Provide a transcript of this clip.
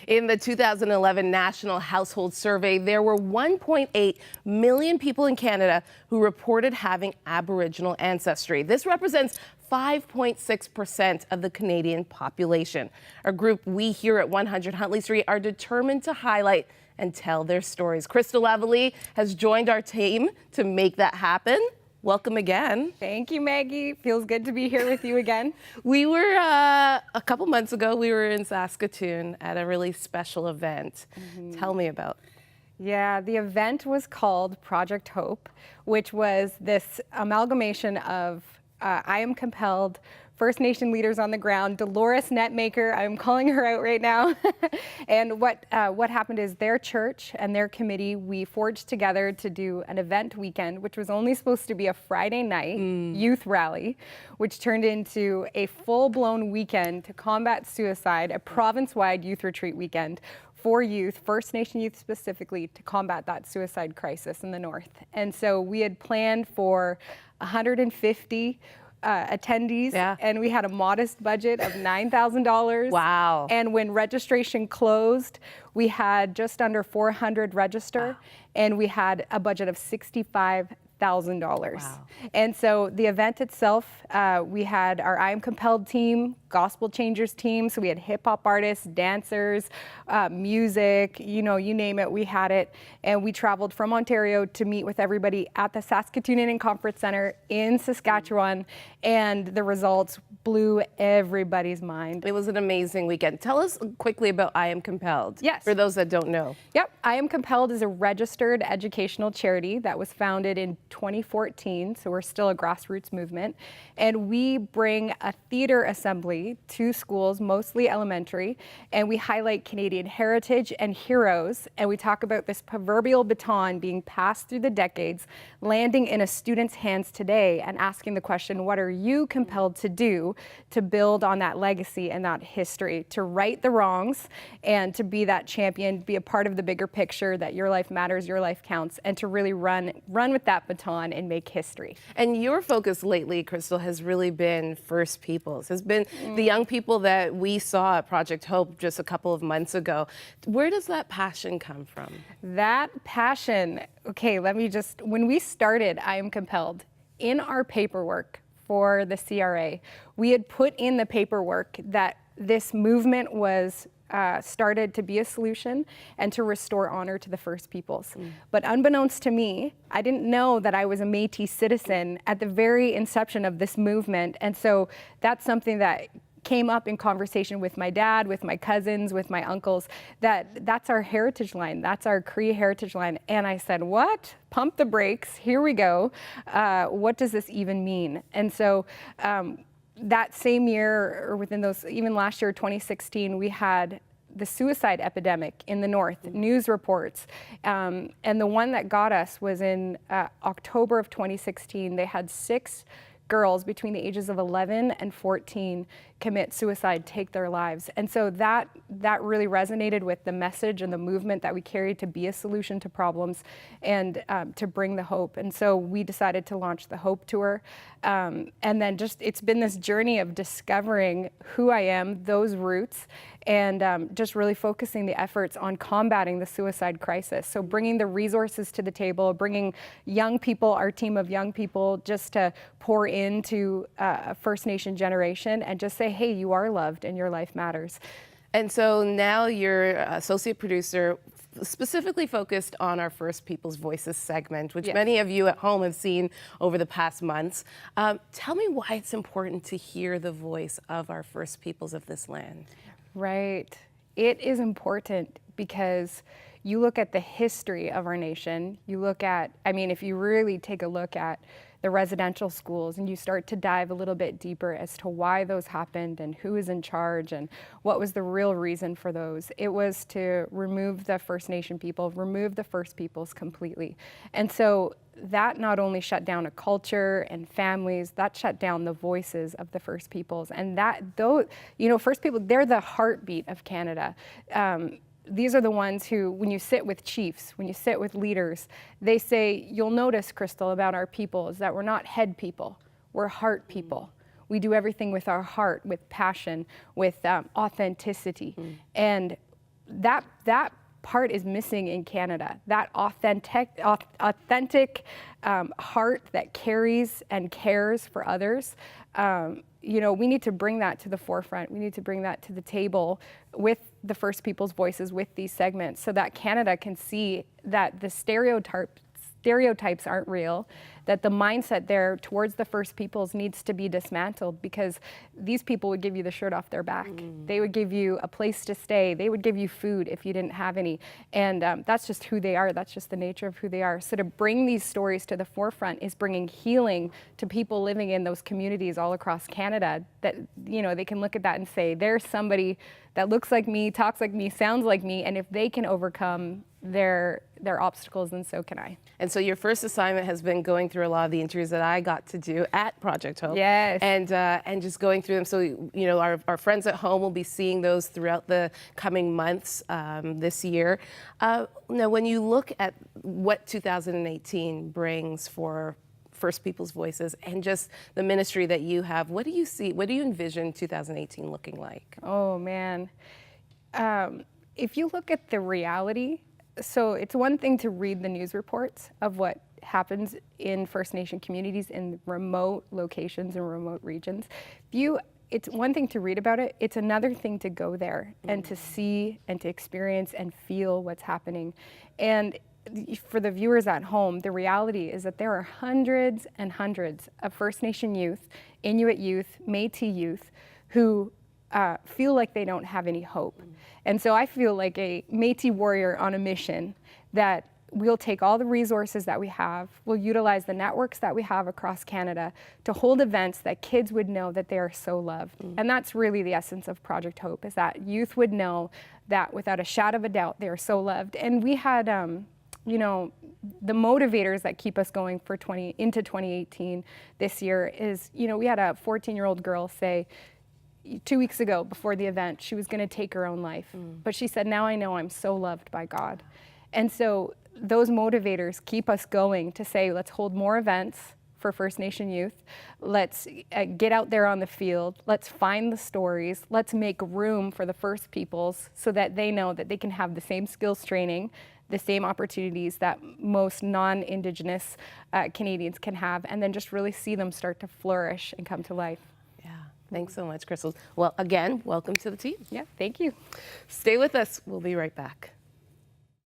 In the 2011 National Household Survey, there were 1.8 million people in Canada who reported having Aboriginal ancestry. This represents 5.6% of the Canadian population. A group we here at 100 Huntley Street are determined to highlight and tell their stories. Crystal Lavallee has joined our team to make that happen. Welcome again. Thank you, Maggie. Feels good to be here with you again. We were, a couple months ago, we were in Saskatoon at a really special event. Tell me about. Yeah, the event was called Project Hope, which was this amalgamation of I Am Compelled, First Nation leaders on the ground, Dolores Netmaker, I'm calling her out right now. And what happened is their church and their committee, we forged together to do an event weekend, which was only supposed to be a Friday night youth rally, which turned into a full-blown weekend to combat suicide, a province-wide youth retreat weekend for youth, First Nation youth specifically, to combat that suicide crisis in the north. And so we had planned for 150 attendees, and we had a modest budget of $9,000. Wow. And when registration closed, we had just under 400 register, and we had a budget of $65,000. Wow. And so the event itself, we had our I Am Compelled team, Gospel Changers team, so we had hip hop artists, dancers, music, you name it, we had it. And we traveled from Ontario to meet with everybody at the Saskatoon Indian Conference Center in Saskatchewan, and the results blew everybody's mind. It was an amazing weekend. Tell us quickly about I Am Compelled. Yes. For those that don't know. Yep, I Am Compelled is a registered educational charity that was founded in 2014, so we're still a grassroots movement. And we bring a theater assembly to schools, mostly elementary, and we highlight Canadian heritage and heroes, and we talk about this proverbial baton being passed through the decades, landing in a student's hands today, and asking the question, what are you compelled to do to build on that legacy and that history, to right the wrongs, and to be that champion, be a part of the bigger picture that your life matters, your life counts, and to really run with that baton and make history. And your focus lately, Crystal, has really been First Peoples, has been the young people that we saw at Project Hope just a couple of months ago. Where does that passion come from? That passion, okay, when we started I Am Compelled, in our paperwork for the CRA, we had put in the paperwork that this movement was started to be a solution and to restore honor to the First Peoples. But unbeknownst to me, I didn't know that I was a Metis citizen at the very inception of this movement. And so that's something that came up in conversation with my dad, with my cousins, with my uncles, that's our heritage line, that's our Cree heritage line. And I said, what? Pump the brakes, here we go. What does this even mean? And so that same year, or within those, even last year, 2016, we had the suicide epidemic in the north, news reports. And the one that got us was in October of 2016. They had 6 girls between the ages of 11 and 14 commit suicide, take their lives. And so that really resonated with the message and the movement that we carried to be a solution to problems and to bring the hope. And so we decided to launch the Hope Tour. And then it's been this journey of discovering who I am, those roots, and just really focusing the efforts on combating the suicide crisis. So bringing the resources to the table, bringing young people, our team of young people, just to pour into a First Nation generation and just say, hey, you are loved and your life matters. And so now you're associate producer, specifically focused on our First Peoples Voices segment, which many of you at home have seen over the past months. Tell me why it's important to hear the voice of our First Peoples of this land. Right. It is important because you look at the history of our nation, you look at, if you really take a look at the residential schools and you start to dive a little bit deeper as to why those happened and who is in charge and what was the real reason for those. It was to remove the First Nation people, remove the First Peoples completely. And so that not only shut down a culture and families, that shut down the voices of the First Peoples. And First People, they're the heartbeat of Canada. These are the ones who, when you sit with chiefs, when you sit with leaders, they say, you'll notice, Crystal, about our people is that we're not head people, we're heart people. We do everything with our heart, with passion, with authenticity. And that part is missing in Canada. That authentic heart that carries and cares for others. We need to bring that to the forefront. We need to bring that to the table with the First Peoples voices, with these segments, so that Canada can see that the stereotypes aren't real, that the mindset there towards the First Peoples needs to be dismantled, because these people would give you the shirt off their back. They would give you a place to stay. They would give you food if you didn't have any. And that's just who they are. That's just the nature of who they are. So to bring these stories to the forefront is bringing healing to people living in those communities all across Canada, that, they can look at that and say, there's somebody that looks like me, talks like me, sounds like me, and if they can overcome their obstacles, then so can I. And so your first assignment has been going through a lot of the interviews that I got to do at Project Hope. Yes. And just going through them. So, our friends at home will be seeing those throughout the coming months this year. Now, when you look at what 2018 brings for First Peoples Voices and just the ministry that you have, what do you see? What do you envision 2018 looking like? Oh, man. If you look at the reality, so it's one thing to read the news reports of what happens in First Nation communities in remote locations and remote regions. It's one thing to read about it, it's another thing to go there and to see and to experience and feel what's happening. And for the viewers at home, the reality is that there are hundreds and hundreds of First Nation youth, Inuit youth, Métis youth, who feel like they don't have any hope. And so I feel like a Métis warrior on a mission, that we'll take all the resources that we have, we'll utilize the networks that we have across Canada to hold events that kids would know that they are so loved. And that's really the essence of Project Hope, is that youth would know that without a shadow of a doubt, they are so loved. And we had, the motivators that keep us going for into 2018 this year is, we had a 14-year-old girl say, 2 weeks ago before the event, she was going to take her own life. But she said, now I know I'm so loved by God. And so those motivators keep us going to say, let's hold more events for First Nation youth. Let's get out there on the field. Let's find the stories. Let's make room for the First Peoples so that they know that they can have the same skills training, the same opportunities that most non-Indigenous Canadians can have, and then just really see them start to flourish and come to life. Thanks so much, Crystal. Well, again, welcome to the team. Yeah, thank you. Stay with us. We'll be right back.